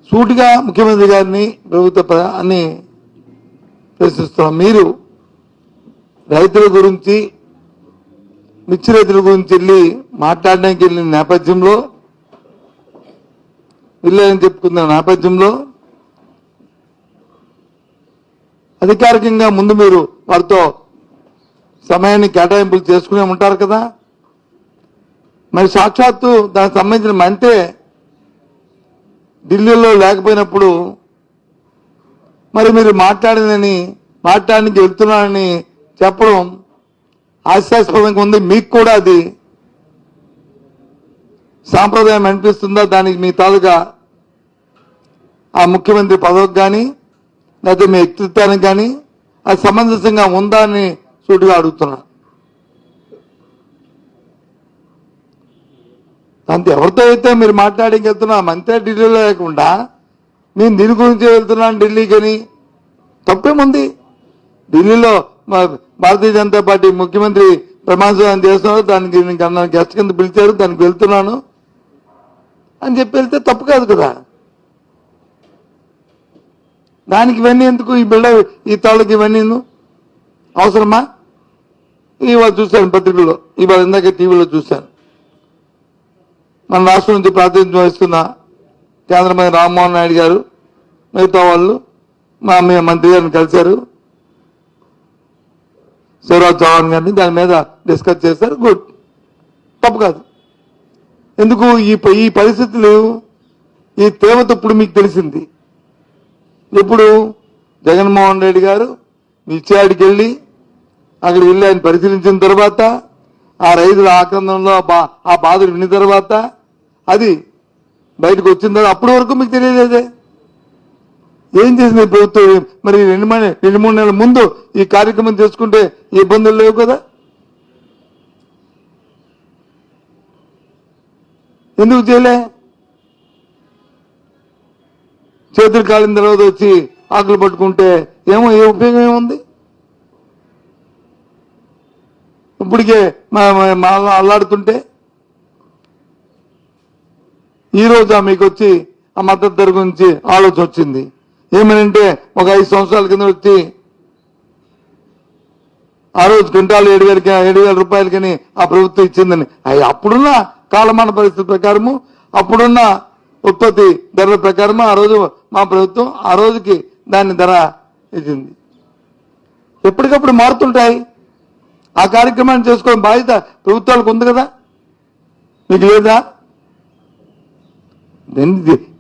సూటిగా ముఖ్యమంత్రి గారిని ప్రభుత్వాన్ని ప్రశ్నిస్తున్నాం. మీరు రైతుల గురించి మిర్చి రైతుల గురించి వెళ్ళి మాట్లాడడానికి వెళ్ళిన నేపథ్యంలో వెళ్ళాలని చెప్పుకున్న నేపథ్యంలో అధికారికంగా ముందు మీరు వారితో సమయాన్ని కేటాయింపులు చేసుకునే ఉంటారు కదా. మరి సాక్షాత్తు దానికి సంబంధించిన మంత్రే ఢిల్లీలో లేకపోయినప్పుడు మరి మీరు మాట్లాడడానికి వెళ్తున్నారని చెప్పడం హాస్యాస్పదంగా ఉంది. మీకు కూడా అది సాంప్రదాయం అనిపిస్తుందా? దానికి మీ తాలూకా ఆ ముఖ్యమంత్రి పదవికి కానీ లేకపోతే మీ వ్యక్తిత్వానికి కానీ అది సమంజసంగా ఉందా అని సూటిగా అడుగుతున్నా. అంతే, ఎవరితో అయితే మీరు మాట్లాడికి వెళ్తున్నా మంత్రి ఢిల్లీలో లేకుండా నేను దీని గురించి వెళ్తున్నాను ఢిల్లీకి అని తప్పేముంది? ఢిల్లీలో భారతీయ జనతా పార్టీ ముఖ్యమంత్రి ప్రమాణ స్వీకారం చేస్తున్నారు, దానికి నన్ను గెస్ట్ కింద పిలిచారు, దానికి వెళ్తున్నాను అని చెప్పి వెళ్తే తప్పు కాదు కదా. దానికి ఇవన్నీ ఎందుకు? ఈ ఈ తాళ్ళకి ఇవన్నీ అవసరమా? ఇవాళ చూశాను పత్రికల్లో, ఇవాళ ఇందాక టీవీలో చూశాను. మన రాష్ట్రం నుంచి ప్రాతినిధ్యం వహిస్తున్న కేంద్ర మంత్రి రామ్మోహన్ నాయుడు గారు మిగతా వాళ్ళు మా మంత్రి గారిని కలిశారు, శివరాజ్ చౌహాన్ గారిని, దాని మీద డిస్కస్ చేశారు. గుడ్, తప్పు కాదు. ఎందుకు ఈ పరిస్థితులు ఈ తీవ్రత ఇప్పుడు మీకు తెలిసింది. ఇప్పుడు జగన్మోహన్ రెడ్డి గారు మిర్చియాడికి వెళ్ళి అక్కడికి వెళ్ళి ఆయన పరిశీలించిన తర్వాత ఆ రైతుల ఆక్రందనలో ఆ బాధలు విన్న తర్వాత అది బయటకు వచ్చిన తర్వాత అప్పటి వరకు మీకు తెలియలేదే. ఏం చేసింది ప్రభుత్వం? మరి 2-3 నెలల ముందు ఈ కార్యక్రమం చేసుకుంటే ఇబ్బందులు లేవు కదా. ఎందుకు చేయలే? చేతులు కాలిన తర్వాత వచ్చి ఆకులు పట్టుకుంటే ఏ ఉపయోగం ఏముంది? ఇప్పటికే అల్లాడుతుంటే ఈ రోజు మీకు వచ్చి ఆ మద్దతు ధర గురించి ఆలోచన వచ్చింది. ఏమనంటే ఒక 5 సంవత్సరాల కింద వచ్చి ఆ రోజు క్వింటాలు 7,000 రూపాయలకని ఆ ప్రభుత్వం ఇచ్చిందని, అప్పుడున్న కాలమాన పరిస్థితి ప్రకారము అప్పుడున్న ఉత్పత్తి ధరల ప్రకారం ఆ రోజు మా ప్రభుత్వం ఆ రోజుకి దాని ధర ఇచ్చింది. ఎప్పటికప్పుడు మారుతుంటాయి. ఆ కార్యక్రమాన్ని చేసుకోవడం బాధ్యత ప్రభుత్వాలకు ఉంది కదా, మీకు లేదా?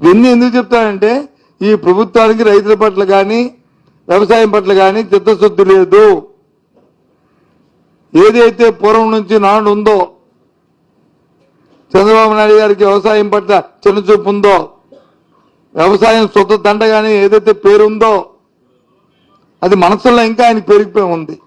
ఇవన్నీ ఎందుకు చెప్తానంటే ఈ ప్రభుత్వానికి రైతుల పట్ల కానీ వ్యవసాయం పట్ల కానీ చిత్తశుద్ధి లేదు. ఏదైతే పూర్వం నుంచి నాడు ఉందో, చంద్రబాబు నాయుడు గారికి వ్యవసాయం పట్ల చిన్నచూపు ఉందో, వ్యవసాయం సొంత దండగానే ఏదైతే పేరుందో అది మనసులో ఇంకా ఆయన పెరిగిపోయి ఉంది.